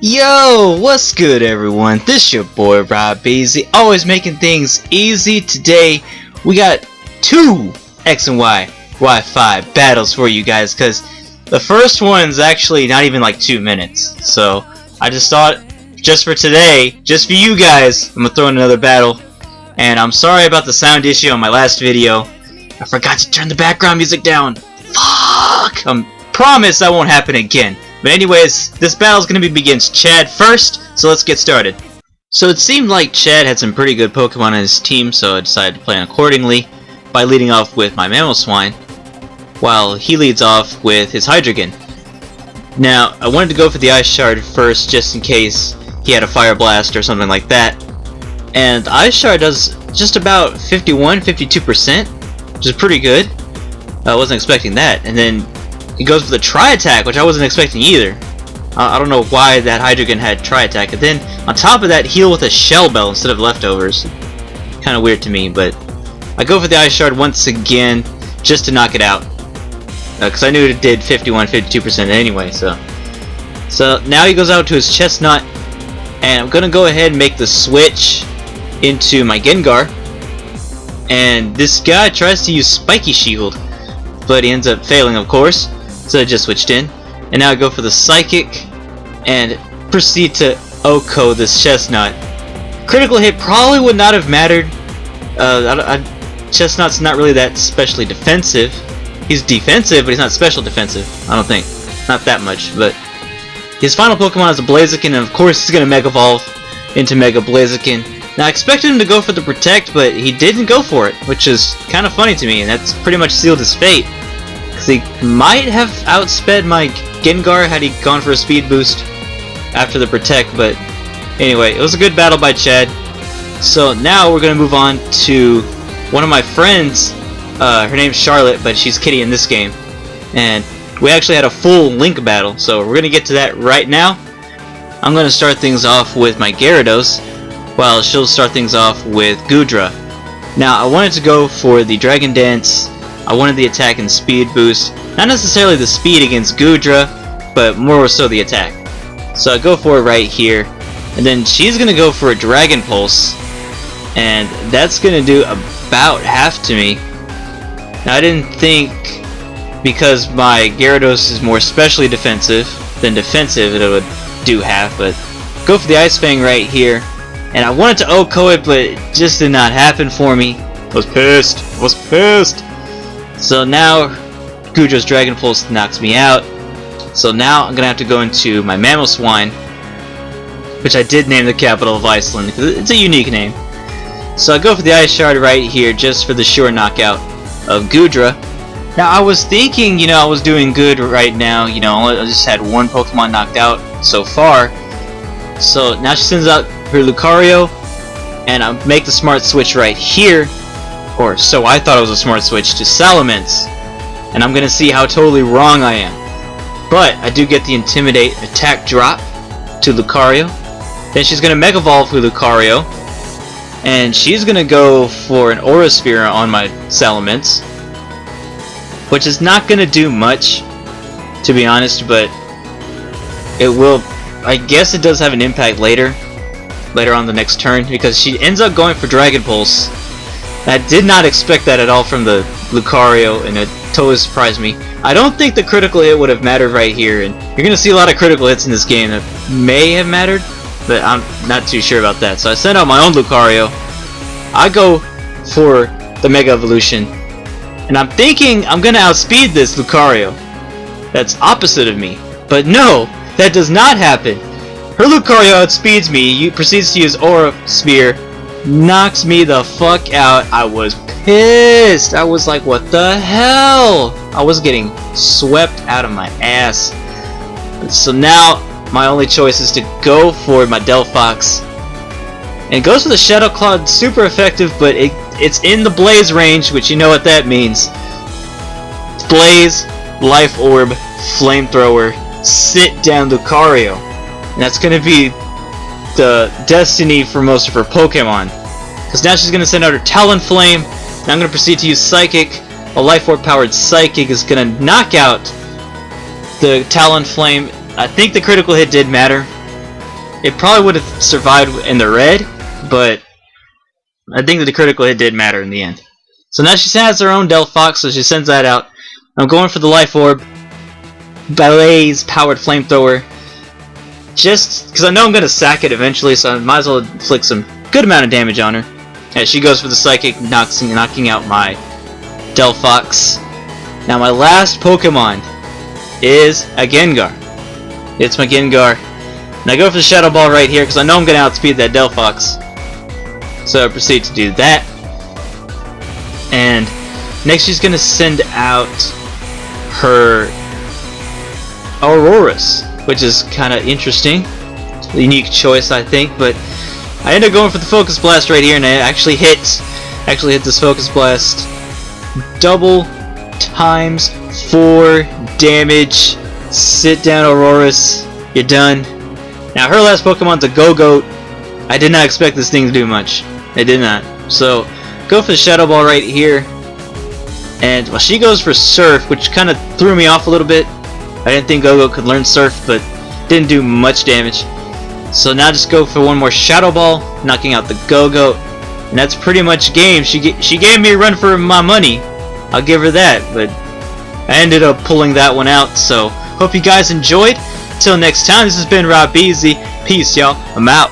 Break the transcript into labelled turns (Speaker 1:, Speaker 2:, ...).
Speaker 1: Yo, what's good everyone? This your boy Rob Beasley, always making things easy. Today we got two X and Y Y5 battles for you guys, because the first one's actually not even like 2 minutes. So I just thought, just for today, just for you guys, I'm gonna throw in another battle. And I'm sorry about the sound issue on my last video. I forgot to turn the background music down. Fuck! Promise that won't happen again. But anyways, this battle's gonna be against Chad first, so let's get started. So it seemed like Chad had some pretty good Pokemon on his team, so I decided to plan accordingly by leading off with my Mamoswine, while he leads off with his Hydreigon. Now, I wanted to go for the Ice Shard first, just in case he had a Fire Blast or something like that. And Ice Shard does just about 51-52%, which is pretty good. I wasn't expecting that. And then he goes for the Tri-Attack, which I wasn't expecting either. I don't know why that Hydreigon had Tri-Attack. And then, on top of that, heal with a Shell Bell instead of Leftovers. Kind of weird to me, but I go for the Ice Shard once again, just to knock it out. Because I knew it did 51-52% anyway, so now he goes out to his Chestnut, and I'm going to go ahead and make the switch into my Gengar. And this guy tries to use Spiky Shield, but he ends up failing, of course. So I just switched in, and now I go for the Psychic and proceed to OHKO this Chestnut. Critical hit probably would not have mattered. Chestnut's not really that specially defensive. He's defensive, but he's not special defensive. I don't think. Not that much, but his final Pokemon is a Blaziken, and of course he's going to Mega Evolve into Mega Blaziken. Now I expected him to go for the Protect, but he didn't go for it, which is kind of funny to me, and that's pretty much sealed his fate. Because he might have outsped my Gengar had he gone for a Speed Boost after the Protect, but anyway, it was a good battle by Chad. So now we're going to move on to one of my friends. Her name's Charlotte, but she's Kitty in this game. And we actually had a full Link battle, so we're going to get to that right now. I'm going to start things off with my Gyarados, while she'll start things off with Goodra. Now, I wanted to go for the Dragon Dance. I wanted the attack and speed boost. Not necessarily the speed against Goodra, but more so the attack. So I go for it right here. And then she's going to go for a Dragon Pulse. And that's going to do about half to me. Now, I didn't think, because my Gyarados is more specially defensive than defensive, it would do half. But go for the Ice Fang right here. And I wanted to OHKO it, but it just did not happen for me. I was pissed. So now, Goodra's Dragon Pulse knocks me out. So now I'm going to have to go into my Mamoswine, which I did name the capital of Iceland, because it's a unique name. So I go for the Ice Shard right here, just for the sure knockout of Goodra. Now I was thinking, I was doing good right now. I just had one Pokemon knocked out so far. So now she sends out her Lucario, and I make the smart switch right here, or so I thought it was a smart switch, to Salamence, and I'm gonna see how totally wrong I am. But I do get the Intimidate attack drop to Lucario. Then she's gonna Mega Evolve with Lucario, and she's gonna go for an Aura Sphere on my Salamence, which is not gonna do much, to be honest, but it will. I guess it does have an impact later on the next turn, because she ends up going for Dragon Pulse. I did not expect that at all from the Lucario, and it totally surprised me. I don't think the critical hit would have mattered right here, and you're going to see a lot of critical hits in this game that may have mattered, but I'm not too sure about that. So I send out my own Lucario. I go for the Mega Evolution, and I'm thinking I'm going to outspeed this Lucario. That's opposite of me. But no, that does not happen. Her Lucario outspeeds me, proceeds to use Aura Sphere, knocks me the fuck out. I was pissed. I was like, what the hell? I was getting swept out of my ass. So now, my only choice is to go for my Delphox. And it goes for the Shadow Claw, super effective, but it's in the Blaze range, which you know what that means. Blaze, Life Orb, Flamethrower, sit down Lucario. And that's going to be the destiny for most of her Pokemon. Because now she's going to send out her Talonflame. Now I'm going to proceed to use Psychic. A Life Orb powered Psychic is going to knock out the Talonflame. I think the critical hit did matter. it probably would have survived in the red, but I think that the critical hit did matter in the end. So now she has her own Delphox, so she sends that out. I'm going for the Life Orb. Blaze powered flamethrower. Just because I know I'm going to sack it eventually, so I might as well inflict some good amount of damage on her. As she goes for the Psychic, knocking out my Delphox. Now my last Pokemon is a Gengar. It's my Gengar. And I go for the Shadow Ball right here because I know I'm going to outspeed that Delphox. So I proceed to do that. And next she's going to send out her Aurorus, which is kind of interesting. Unique choice, I think, but I end up going for the Focus Blast right here, and I actually hit this Focus Blast double times 4 damage. Sit down, Aurorus. You're done. Now her last Pokemon's a Go-Goat. I did not expect this thing to do much. It did not. So go for the Shadow Ball right here. And well, she goes for Surf, which kind of threw me off a little bit. I didn't think Go-Goat could learn Surf, but didn't do much damage. So now just go for one more Shadow Ball, knocking out the Go-Goat. And that's pretty much game. She gave me a run for my money. I'll give her that, but I ended up pulling that one out. So hope you guys enjoyed. Till next time, this has been Rob Beasley. Peace, y'all. I'm out.